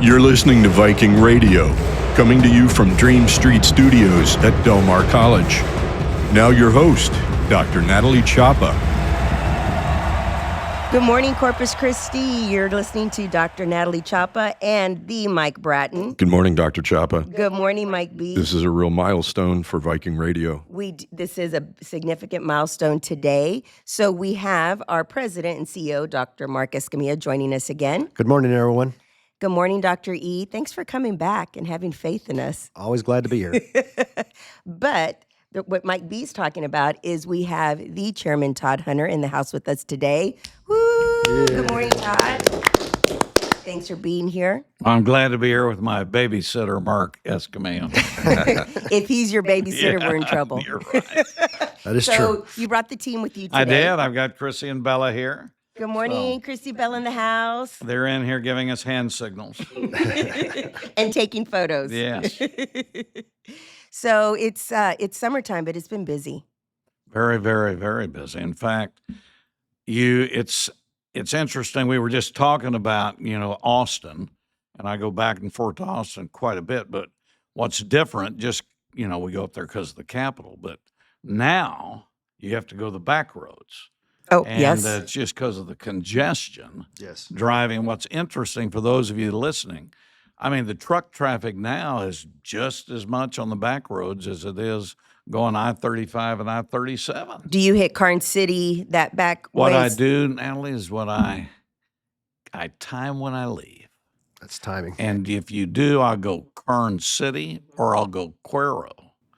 You're listening to Viking Radio, coming to you from Dream Street Studios at Del Mar College. Now your host, Dr. Natalie Chapa. Good morning, Corpus Christi. You're listening to Dr. Natalie Chapa and the Mike Bratton. Good morning, Dr. Chapa. Good morning, Mike B. This is a real milestone for Viking Radio. This is a significant milestone today. So we have our president and CEO, Dr. Mark Escamilla, joining us again. Good morning, everyone. Good morning, Dr. E. Thanks for coming back and having faith in us. Always glad to be here. But what Mike B is talking about is we have the chairman, Todd Hunter, in the house with us today. Woo! Yeah. Good morning, Todd. Thanks for being here. I'm glad to be here with my babysitter, Mark Escamilla. If he's your babysitter, we're in trouble. You're right. That is true. So you brought the team with you today. I did. I've got Chrissy and Bella here. Good morning, Christy Bell in the house. They're in here giving us hand signals. And taking photos. Yes. So it's summertime, but it's been busy. Very, very, very busy. In fact, it's interesting. We were just talking about, Austin, and I go back and forth to Austin quite a bit, but what's different, just, we go up there because of the capital, but now you have to go the back roads. Oh, and yes. it's just because of the congestion Yes. driving. What's interesting for those of you listening, I mean, the truck traffic now is just as much on the back roads as it is going I-35 and I-37. Do you hit Karn City that back What I ways? do, Natalie, is what I time when I leave. That's timing. And if you do, I'll go Kern City or I'll go Cuero.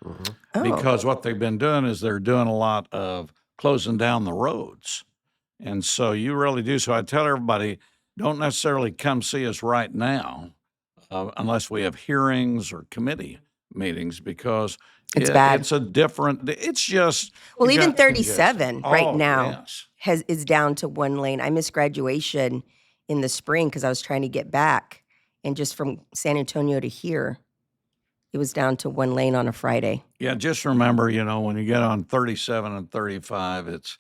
Mm-hmm. Oh. Because what they've been doing is they're doing a lot of closing down the roads. And so you really do. So I tell everybody, don't necessarily come see us right now unless we have hearings or committee meetings, because It's bad. It's a different, it's just. Well, you even got 37 congestion. right Oh, now yes. is down to one lane. I missed graduation in the spring because I was trying to get back. And just from San Antonio to here, it was down to one lane on a Friday. Yeah, just remember, when you get on 37 and 35, it's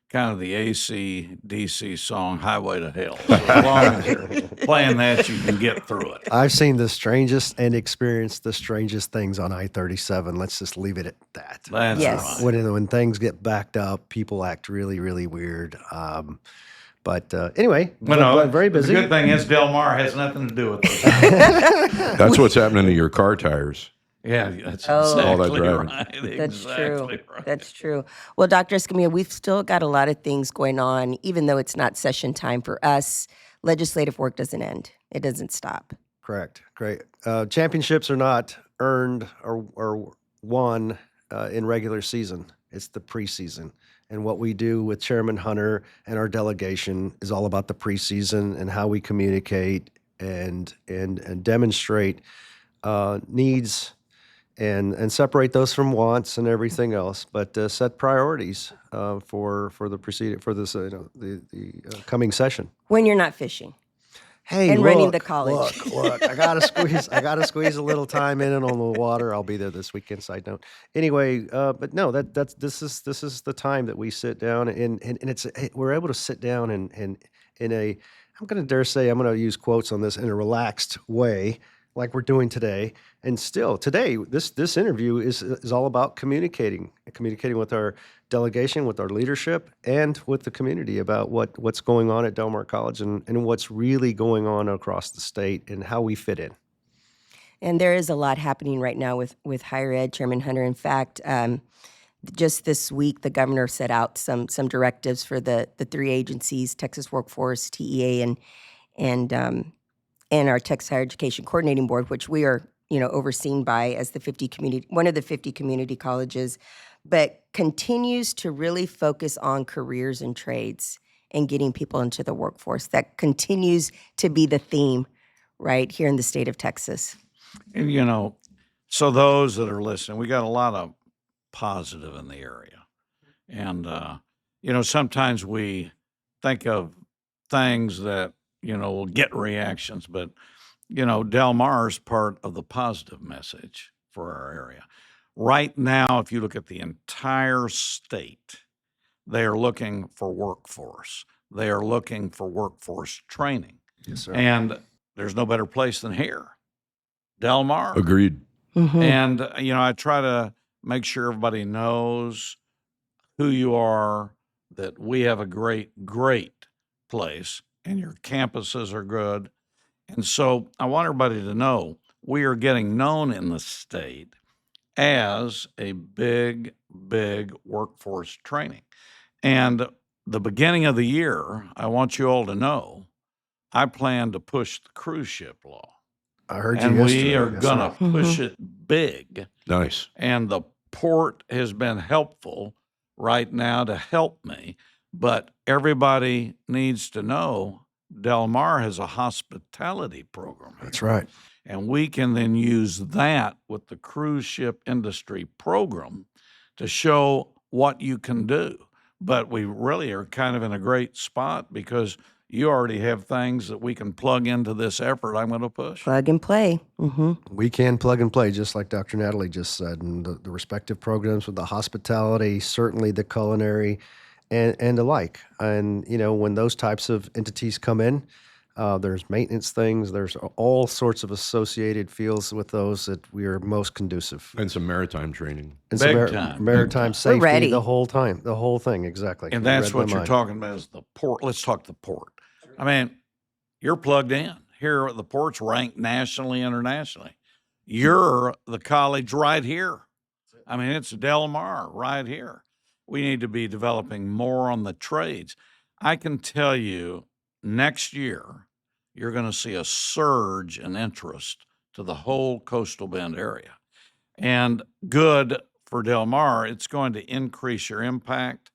kind of the AC/DC song, Highway to Hell. So as long as you're playing that, you can get through it. I've seen the strangest and experienced the strangest things on I-37. Let's just leave it at that. That's Yes. right. When things get backed up, people act really, really weird. But anyway, but very busy. The good thing is Del Mar has nothing to do with this. That's what's happening to your car tires. Yeah, that's Oh. All that exactly driving. right. That's true. Exactly right. That's true. Well, Dr. Escamilla, we've still got a lot of things going on, even though it's not session time for us. Legislative work doesn't end. It doesn't stop. Correct. Great. Championships are not earned or won in regular season. It's the preseason. And what we do with Chairman Hunter and our delegation is all about the preseason and how we communicate and demonstrate needs and separate those from wants and everything else, but set priorities for this coming session. When you're not fishing. Hey, And look, running the college. Look! I gotta squeeze a little time in and on the water. I'll be there this weekend. Side note. Anyway, but no, this is the time that we sit down and we're able to sit down and in a, I'm going to dare say, I'm going to use quotes on this, in a relaxed way, like we're doing today. And still today, this interview is all about communicating with our delegation, with our leadership, and with the community about what's going on at Del Mar College and what's really going on across the state and how we fit in. And there is a lot happening right now with higher ed, Chairman Hunter. In fact, just this week, the governor set out some directives for the three agencies, Texas Workforce, TEA, and our Texas Higher Education Coordinating Board, which we are overseen by as one of the 50 community colleges, but continues to really focus on careers and trades and getting people into the workforce. That continues to be the theme right here in the state of Texas. And, so those that are listening, we got a lot of positive in the area. And, sometimes we think of things that, will get reactions, but, Del Mar is part of the positive message for our area. Right now, if you look at the entire state, they are looking for workforce. They are looking for workforce training. Yes, sir. And there's no better place than here, Del Mar. Agreed. And, I try to make sure everybody knows who you are, that we have a great, great place, and your campuses are good. And so I want everybody to know we are getting known in the state as a big, big workforce training. And the beginning of the year, I want you all to know, I plan to push the cruise ship law. I heard you And yesterday. we are Yes, going sir. to push it big. Nice. And the port has been helpful right now to help me. But everybody needs to know Del Mar has a hospitality program. That's here. right. And we can then use that with the cruise ship industry program to show what you can do. But we really are kind of in a great spot because you already have things that we can plug into this effort I'm going to push. Plug and play. We can plug and play, just like Dr. Natalie just said, and the respective programs with the hospitality, certainly the culinary, and the like. And, when those types of entities come in, there's maintenance things, there's all sorts of associated fields with those that we are most conducive. And some maritime training. And Big some time. maritime safety, ready. the whole thing, exactly. And You that's read my what you're mind. talking about is the port. Let's talk the port. I mean, you're plugged in. Here, the port's ranked nationally, internationally. You're the college right here. I mean, it's Del Mar right here. We need to be developing more on the trades. I can tell you next year, you're going to see a surge in interest to the whole Coastal Bend area. And good for Del Mar, it's going to increase your impact.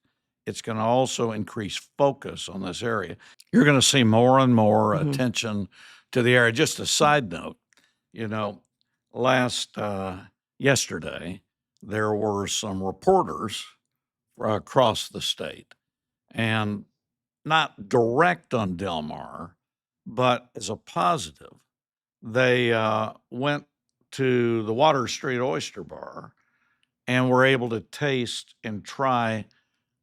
It's going to also increase focus on this area. You're going to see more and more attention to the area. Just a side note, yesterday, there were some reporters across the state, and not direct on Del Mar, but as a positive, they went to the Water Street Oyster Bar and were able to taste and try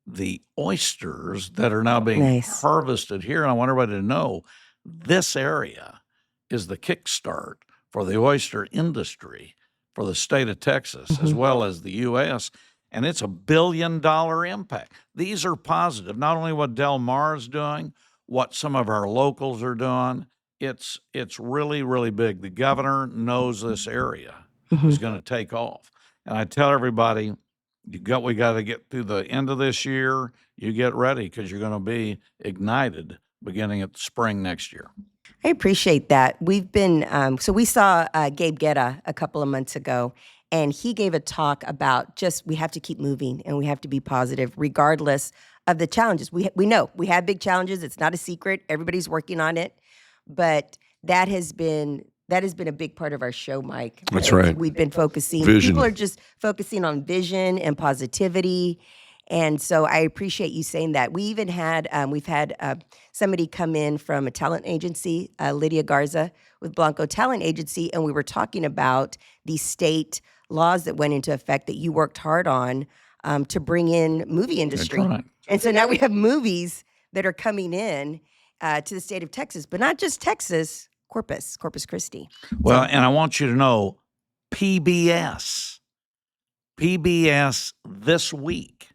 the oysters that are now being Nice. harvested here. And I want everybody to know this area is the kickstart for the oyster industry for the state of Texas as well as the U.S., and it's $1 billion impact. These are positive, not only what Del Mar is doing, what some of our locals are doing. It's really, really big. The governor knows this area is going to take off. And I tell everybody, we got to get through the end of this year. You get ready because you're going to be ignited beginning at the spring next year. I appreciate that. We've been, so we saw Gabe Guetta a couple of months ago, and he gave a talk about just we have to keep moving and we have to be positive regardless of the challenges. We know we have big challenges. It's not a secret. Everybody's working on it. But that has been a big part of our show, Mike. That's right. We've been focusing. Vision. People are just focusing on vision and positivity. And so I appreciate you saying that. We even had, we've had somebody come in from a talent agency, Lydia Garza with Blanco Talent Agency, and we were talking about the state laws that went into effect that you worked hard on to bring in movie industry. That's right. And so now we have movies that are coming in to the state of Texas, but not just Texas, Corpus Christi. Well, and I want you to know PBS this week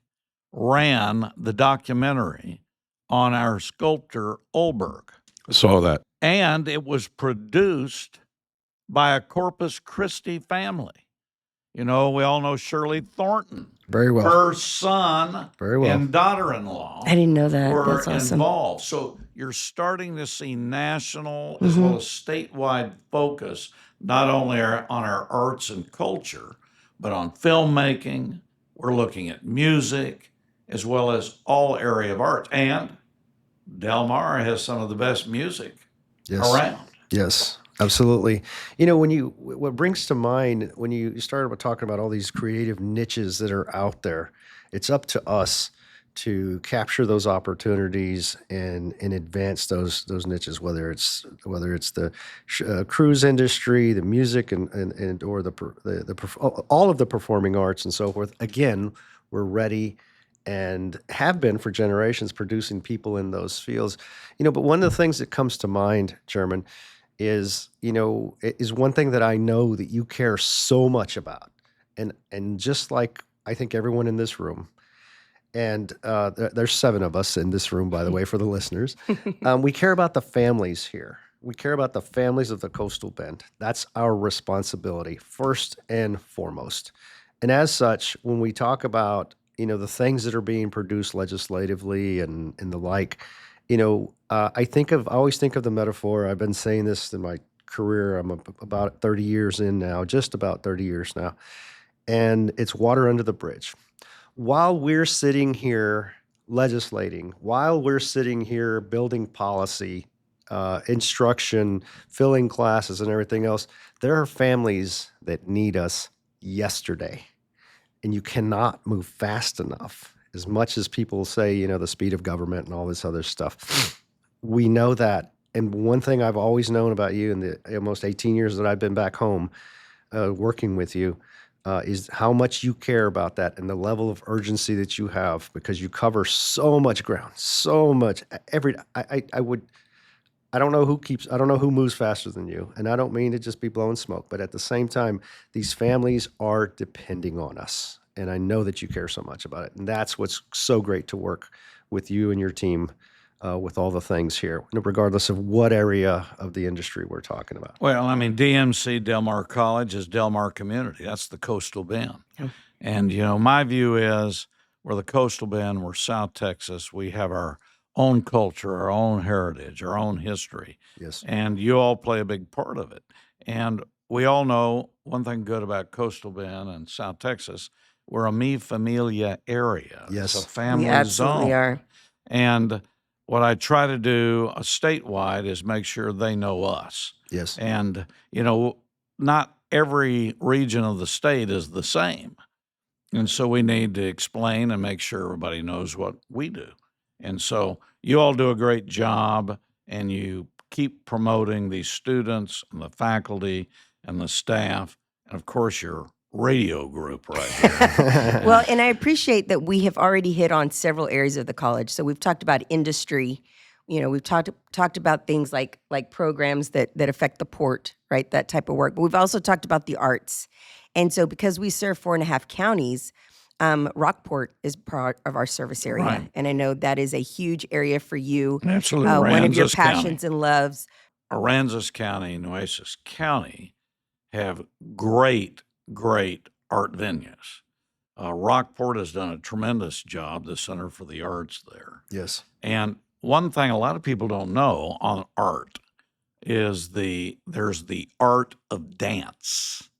ran the documentary on our sculptor Olberg. Saw that. And it was produced by a Corpus Christi family. We all know Shirley Thornton. Very well. Her son Very well. and daughter-in-law I didn't know that. were That's awesome. involved. So you're starting to see national as well as statewide focus, not only on our arts and culture, but on filmmaking. We're looking at music as well as all area of arts. And Del Mar has some of the best music around. Yes, absolutely. What brings to mind when you started talking about all these creative niches that are out there, it's up to us to capture those opportunities and advance those niches, whether it's the cruise industry, the music, and or all of the performing arts and so forth. Again, we're ready and have been for generations producing people in those fields. But one of the things that comes to mind, Chairman, is one thing that I know that you care so much about, and just like I think everyone in this room, and there's 7 of us in this room, by the way, for the listeners. We care about the families here. We care about the families of the Coastal Bend. That's our responsibility, first and foremost. And as such, when we talk about, the things that are being produced legislatively and the like, I always think of the metaphor. I've been saying this in my career. I'm about 30 years in now, just about 30 years now. And it's water under the bridge. While we're sitting here legislating, while we're sitting here building policy, instruction, filling classes, and everything else, there are families that need us yesterday. And you cannot move fast enough. As much as people say, the speed of government and all this other stuff, we know that. And one thing I've always known about you in the almost 18 years that I've been back home working with you, is how much you care about that and the level of urgency that you have, because you cover so much ground, so much. I don't know who moves faster than you, and I don't mean to just be blowing smoke, but at the same time, these families are depending on us, and I know that you care so much about it, and that's what's so great to work with you and your team with all the things here, regardless of what area of the industry we're talking about. Well, I mean, DMC, Del Mar College, is Del Mar community. That's the Coastal Bend. Yeah. And, my view is we're the Coastal Bend, we're South Texas, we have our own culture, our own heritage, our own history. Yes. And you all play a big part of it. And we all know one thing good about Coastal Bend and South Texas, we're a mi familia area. Yes. It's a family We absolutely zone. are. And what I try to do statewide is make sure they know us. Yes. And, not every region of the state is the same. And so we need to explain and make sure everybody knows what we do. And so you all do a great job, and you keep promoting these students and the faculty and the staff, and of course your radio group right here. Well, and I appreciate that we have already hit on several areas of the college. So we've talked about industry. We've talked about things like programs that affect the port, right? That type of work. But we've also talked about the arts. And so because we serve 4.5 counties, Rockport is part of our service area. Right. And I know that is a huge area for you. Absolutely. One of your Aransas County. passions and loves. Aransas County and Nueces County have great art venues. Rockport has done a tremendous job, the Center for the Arts there. Yes. And one thing a lot of people don't know on art is there's the art of dance.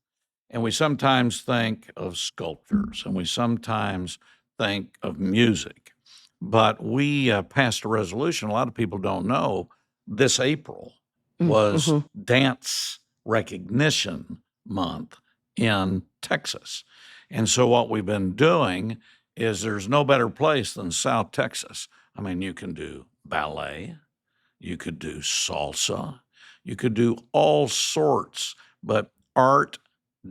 And we sometimes think of sculptures, and we sometimes think of music. But we passed a resolution, a lot of people don't know, this April was Dance Recognition Month in Texas. And so what we've been doing is there's no better place than South Texas. I mean, you can do ballet, you could do salsa, you could do all sorts, but art,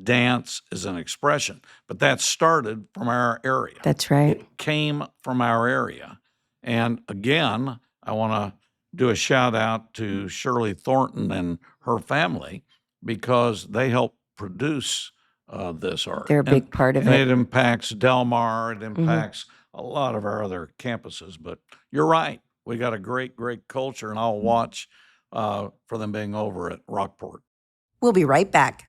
dance is an expression. But that started from our area. That's right. It came from our area. And again, I want to do a shout out to Shirley Thornton and her family, because they helped produce this art. They're a big part of and it. it impacts Del Mar. It impacts a lot of our other campuses. But you're right. We got a great culture, and I'll watch for them being over at Rockport. We'll be right back.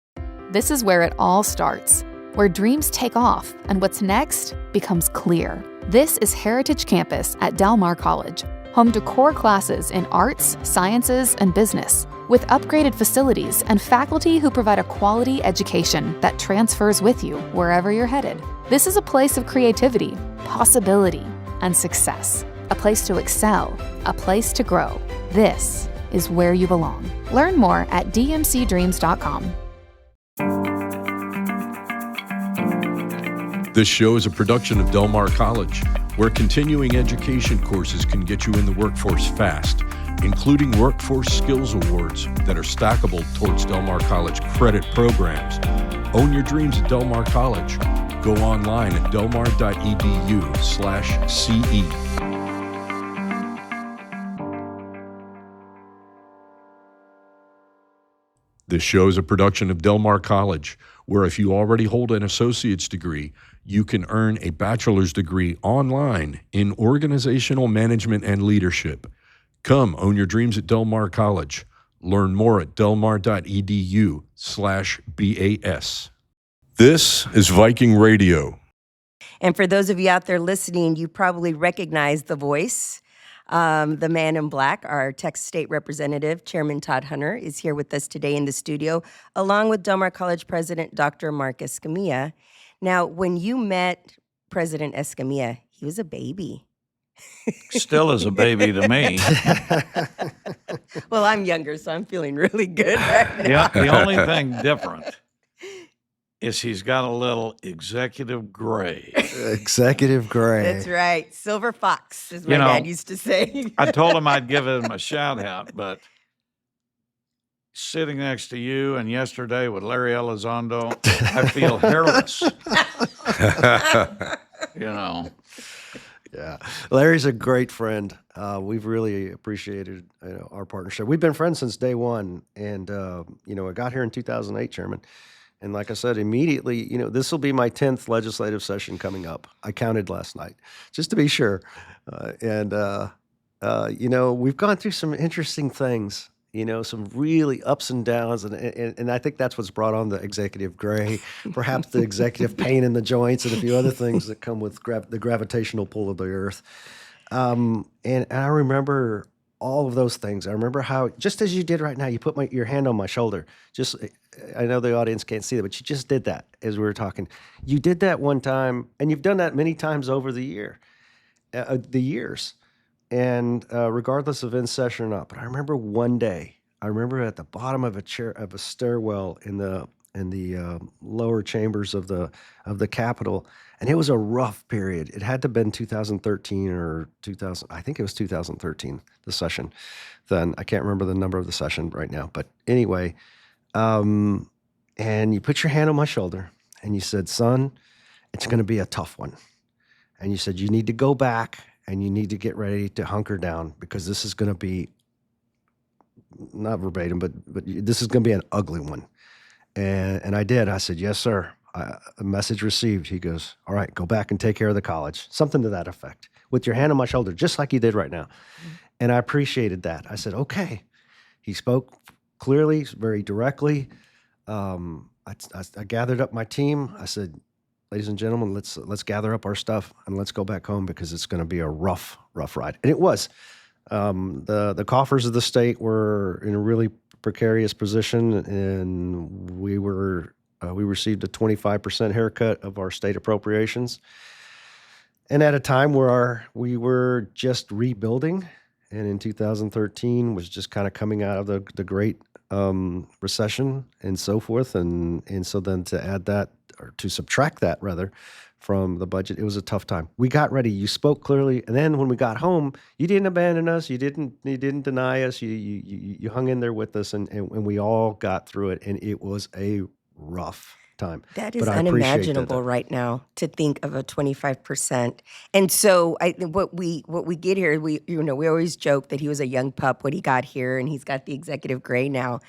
This is where it all starts, where dreams take off and what's next becomes clear. This is Heritage Campus at Del Mar College, home to core classes in arts, sciences, and business, with upgraded facilities and faculty who provide a quality education that transfers with you wherever you're headed. This is a place of creativity, possibility, and success. A place to excel, a place to grow. This is where you belong. Learn more at dmcdreams.com. This show is a production of Del Mar College, where continuing education courses can get you in the workforce fast, including workforce skills awards that are stackable towards Del Mar College credit programs. Own your dreams at Del Mar College. Go online at delmar.edu/CE. This show is a production of Del Mar College, where if you already hold an associate's degree, you can earn a bachelor's degree online in organizational management and leadership. Come own your dreams at Del Mar College. Learn more at delmar.edu/BAS. This is Viking Radio. And for those of you out there listening, you probably recognize the voice. The man in black, our Texas State Representative, Chairman Todd Hunter, is here with us today in the studio, along with Del Mar College President Dr. Mark Escamilla. Now, when you met President Escamilla, he was a baby. Still is a baby to me. Well, I'm younger, so I'm feeling really good right now. Yeah, the only thing different is he's got a little executive gray. Executive Gray. That's right. Silver fox, as my You know, dad used to say. I told him I'd give him a shout out, but sitting next to you and yesterday with Larry Elizondo, I feel hairless. You know. Yeah, Larry's a great friend. We've really appreciated our partnership. We've been friends since day one, and I got here in 2008, Chairman. And like I said, immediately, this will be my 10th legislative session coming up. I counted last night, just to be sure. We've gone through some interesting things, some really ups and downs. And I think that's what's brought on the executive gray, perhaps the executive pain in the joints and a few other things that come with the gravitational pull of the earth. And I remember all of those things. I remember how, just as you did right now, you put your hand on my shoulder. I know the audience can't see that, but you just did that as we were talking. You did that one time, and you've done that many times over the years, and regardless of in session or not. But I remember one day, at the bottom of a stairwell in the lower chambers of the Capitol, and it was a rough period. It had to have been 2013 or 2000. I think it was 2013, the session. Then I can't remember the number of the session right now, but anyway. And you put your hand on my shoulder and you said, "Son, it's going to be a tough one." And you said, "You need to go back and you need to get ready to hunker down because this is going to be," not verbatim, but this is going to be an ugly one. And I did. I said, "Yes, sir." A message received. He goes, "All right, go back and take care of the college." Something to that effect, with your hand on my shoulder, just like you did right now. Mm-hmm. And I appreciated that. I said, "Okay." He spoke clearly, very directly. I gathered up my team. I said, "Ladies and gentlemen, let's gather up our stuff and let's go back home because it's going to be a rough ride." And it was. The coffers of the state were in a really precarious position, and we received a 25% haircut of our state appropriations, and at a time where we were just rebuilding, and in 2013 was just kind of coming out of the great recession and so forth, and so then to add that, or to subtract that rather, from the budget, it was a tough time. We got ready. You spoke clearly, and then when we got home, you didn't abandon us. You didn't deny us. You hung in there with us, and we all got through it. And it was a rough time. That is unimaginable right now, to think of a 25%. And so what we get here, we always joke that he was a young pup when he got here, and he's got the executive gray now.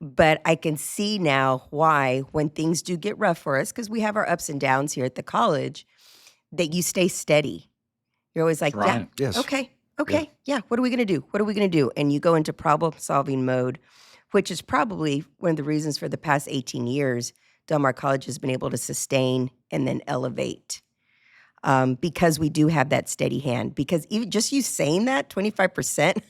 But I can see now why, when things do get rough for us, because we have our ups and downs here at the college, that you stay steady. You're always like, Right. "Yeah, Yes. okay, yeah, what are we going to do? What are we going to do?" And you go into problem-solving mode, which is probably one of the reasons for the past 18 years Del Mar College has been able to sustain and then elevate, because we do have that steady hand. Because even just you saying that, 25%,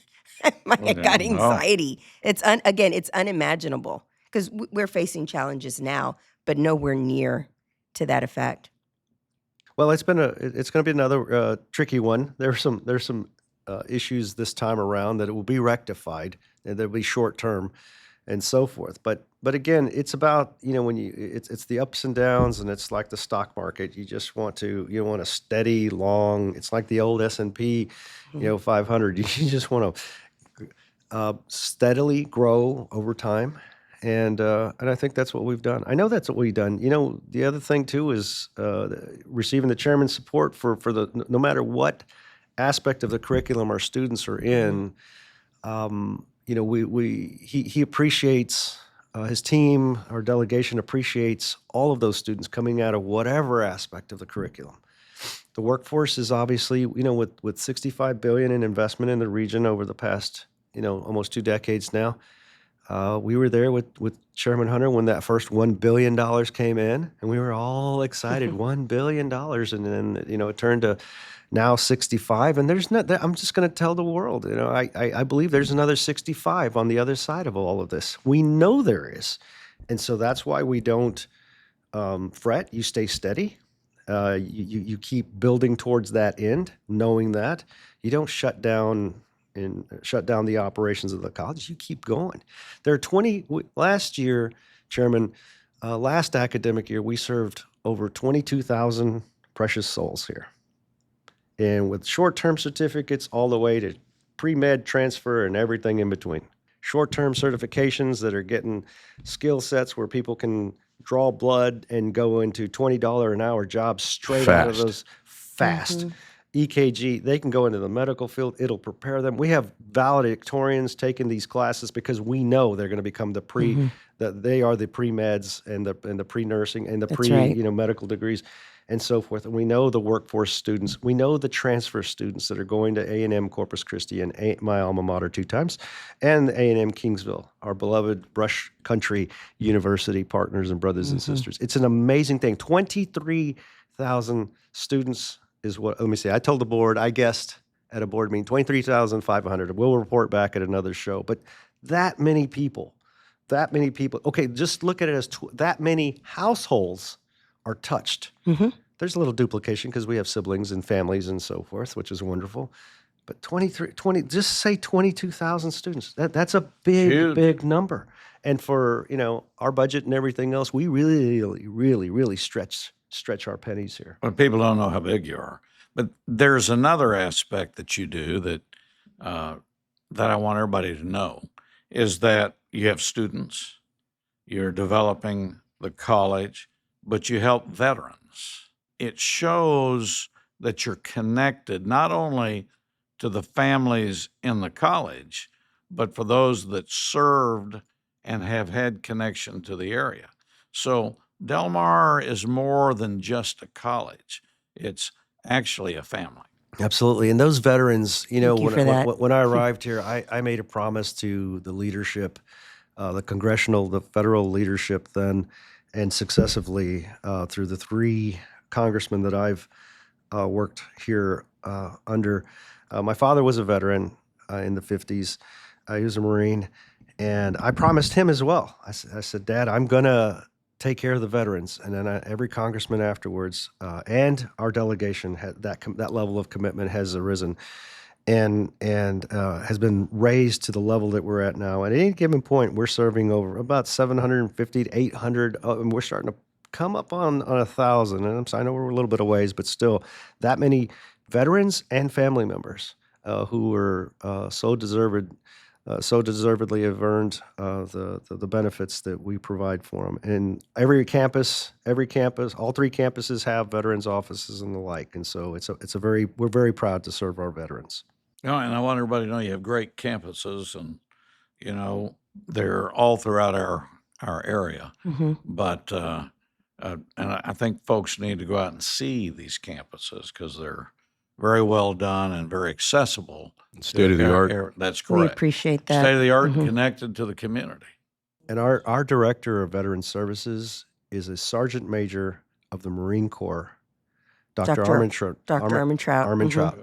I got anxiety. It's it's unimaginable, because we're facing challenges now, but nowhere near to that effect. Well, it's going to be another tricky one. There's some issues this time around that it will be rectified, and they'll be short term, and so forth. But again, it's about when it's the ups and downs, and it's like the stock market. You just want a steady, long. It's like the old S&P, 500. You just want to steadily grow over time. And I think that's what we've done. I know that's what we've done. The other thing too is receiving the chairman's support for no matter what aspect of the curriculum our students are in. He appreciates his team, our delegation appreciates all of those students coming out of whatever aspect of the curriculum. The workforce is obviously, with $65 billion in investment in the region over the past, almost 2 decades now. We were there with Chairman Hunter when that first $1 billion came in, and we were all excited, $1 billion. And then, it turned to now 65. And there's not, I'm just going to tell the world, I believe there's another 65 on the other side of all of this. We know there is. And so that's why we don't fret. You stay steady. You keep building towards that end, knowing that you don't shut down the operations of the college. You keep going. There are last year, Chairman, last academic year, we served over 22,000 precious souls here. And with short-term certificates all the way to pre-med transfer and everything in between. Short-term certifications that are getting skill sets where people can draw blood and go into $20 an hour jobs straight out of those fast. EKG, they can go into the medical field. It'll prepare them. We have valedictorians taking these classes because we know they're going to become that they are the pre-meds and the pre-nursing and the medical degrees and so forth. And we know the workforce students. We know the transfer students that are going to A&M Corpus Christi and my alma mater 2 times, and A&M Kingsville, our beloved Brush Country University partners and brothers and sisters. It's an amazing thing. 23,000 students is what, let me see, I told the board, I guessed at a board meeting, 23,500. We'll report back at another show. But that many people, okay, just look at it as that many households are touched. There's a little duplication because we have siblings and families and so forth, which is wonderful. But just say 22,000 students. That's a big number. And for, our budget and everything else, we really stretch our pennies here. Well, people don't know how big you are. But there's another aspect that you do that I want everybody to know, is that you have students, you're developing the college, but you help veterans. It shows that you're connected not only to the families in the college, but for those that served and have had connection to the area. So Del Mar is more than just a college. It's actually a family. Absolutely. And those veterans, Thank you for that. when I arrived here, I made a promise to the leadership, the federal leadership then, and successively through the 3 congressmen that I've worked here under. My father was a veteran in the 50s. He was a Marine. And I promised him as well. I said, Dad, I'm going to take care of the veterans. And then every congressman afterwards and our delegation had that level of commitment has arisen and has been raised to the level that we're at now. At any given point, we're serving over about 750 to 800, and we're starting to come up on 1,000. And I know we're a little bit of ways, but still that many veterans and family members who were so deservedly have earned the benefits that we provide for them. And every campus, all 3 campuses have veterans offices and the like. And so we're very proud to serve our veterans. And I want everybody to know you have great campuses, and they're all throughout our area. But and I think folks need to go out and see these campuses because they're very well done and very accessible. State of the art. That's We correct. appreciate that. State of the art, connected to the community. And our director of Veteran Services is a sergeant major of the Marine Corps, Dr. Armin Trout. Armin Trout.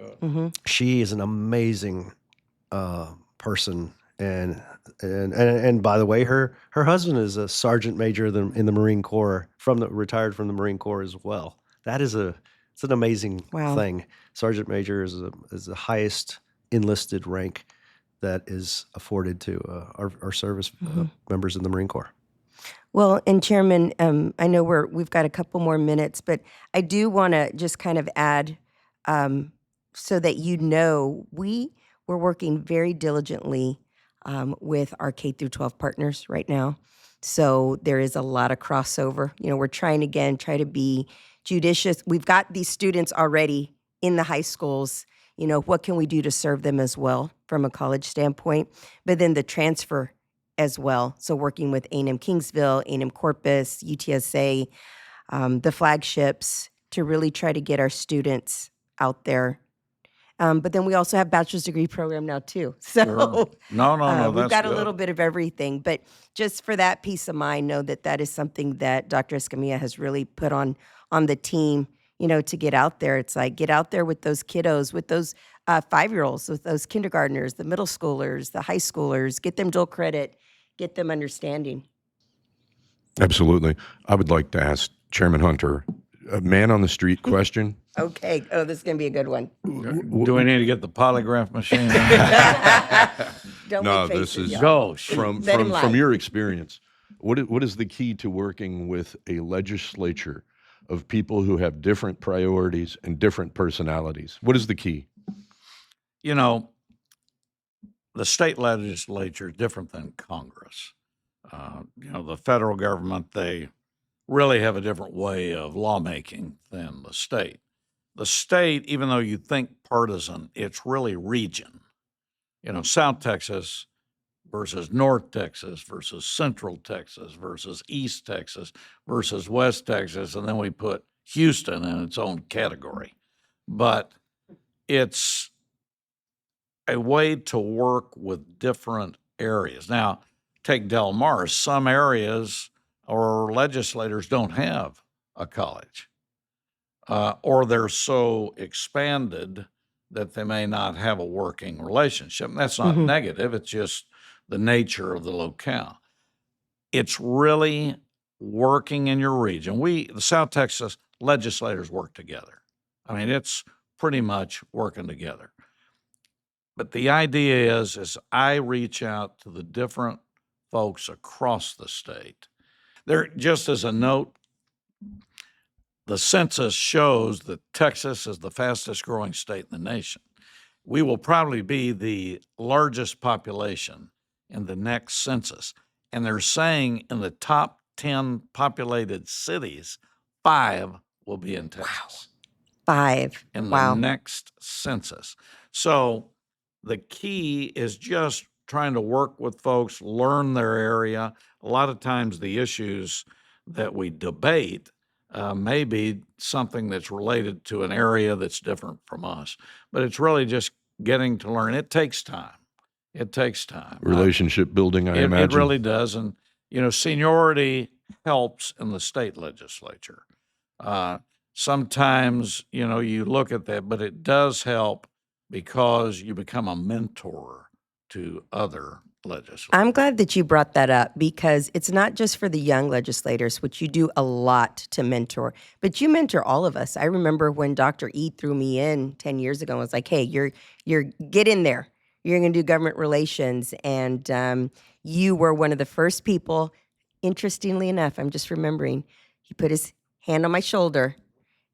She is an amazing person, and by the way, her husband is a sergeant major in the Marine Corps, retired from the Marine Corps as well. It's an amazing thing. Sergeant major is the highest enlisted rank that is afforded to our service members in the Marine Corps. Well, and Chairman, I know we've got a couple more minutes, but I do want to just kind of add so that we're working very diligently with our K through 12 partners right now. So there is a lot of crossover. We're trying to be judicious. We've got these students already in the high schools. What can we do to serve them as well from a college standpoint? But then the transfer as well. So working with A&M Kingsville, A&M Corpus, UTSA, the flagships to really try to get our students out there. But then we also have bachelor's degree program now too. So Sure. No, we've that's got good. a little bit of everything. But just for that peace of mind, know that that is something that Dr. Escamilla has really put on the team, to get out there. It's like, get out there with those kiddos, with those 5-year-olds, with those kindergartners, the middle schoolers, the high schoolers, get them dual credit, get them understanding. Absolutely. I would like to ask Chairman Hunter a man on the street question. Okay. Oh, this is going to be a good one. Do we need to get the polygraph machine? Don't No, make this faces, is y'all. Go. Shoot. from Let him from lie. from your experience. What is the key to working with a legislature of people who have different priorities and different personalities? What is the key? The state legislature is different than Congress. The federal government, they really have a different way of lawmaking than the state. The state, even though you think partisan, it's really region. South Texas versus North Texas versus Central Texas versus East Texas versus West Texas, and then we put Houston in its own category. But it's a way to work with different areas. Now, take Del Mar. Some areas or legislators don't have a college, or they're so expanded that they may not have a working relationship. And that's not negative. It's just the nature of the locale. It's really working in your region. The South Texas legislators work together. I mean, it's pretty much working together. But the idea is I reach out to the different folks across the state. There, just as a note, the census shows that Texas is the fastest growing state in the nation. We will probably be the largest population in the next census. And they're saying in the top 10 populated cities, 5 will be in Texas. 5. In Wow. the next census. So the key is just trying to work with folks, learn their area. A lot of times the issues that we debate may be something that's related to an area that's different from us. But it's really just getting to learn. It takes time. It takes time. Relationship building, I It imagine. really does. And, seniority helps in the state legislature. Sometimes, you look at that, but it does help because you become a mentor to other legislators. I'm glad that you brought that up because it's not just for the young legislators, which you do a lot to mentor, but you mentor all of us. I remember when Dr. E threw me in 10 years ago and was like, hey, you're get in there. You're going to do government relations. And you were one of the first people, interestingly enough, I'm just remembering, he put his hand on my shoulder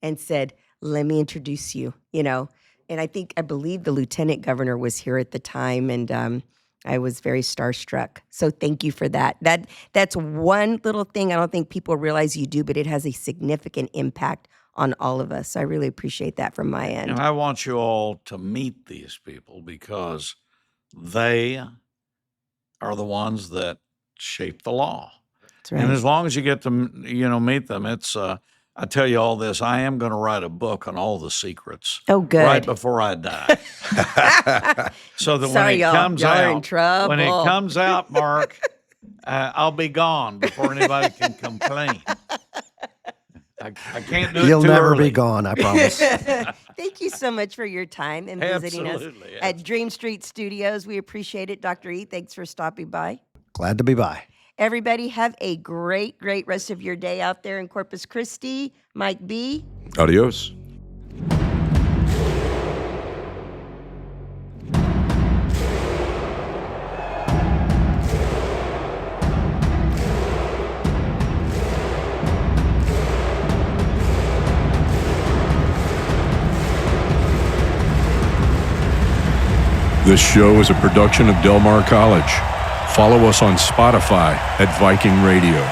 and said, let me introduce you, And I believe the lieutenant governor was here at the time, and I was very starstruck. So thank you for that. That's one little thing I don't think people realize you do, but it has a significant impact on all of us. So I really appreciate that from my end. And I want you all to meet these people because they are the ones that shape the law. That's right. And as long as you get to, meet them, it's, I tell you all this, I am going to write a book on all the secrets. Oh, good. Right before I die. So that Sorry, when it y'all. comes Y'all are out, in trouble. when it comes out, Mark, I'll be gone before anybody can complain. I can't do it You'll too never early. be gone, I promise. Thank you so much for your time and visiting Absolutely, us at Dream Street Studios. We appreciate it. Dr. E, thanks for stopping by. Glad to be by. Everybody have a great, great rest of your day out there in Corpus Christi. Mike B. Adios. This show is a production of Del Mar College. Follow us on Spotify at Viking Radio.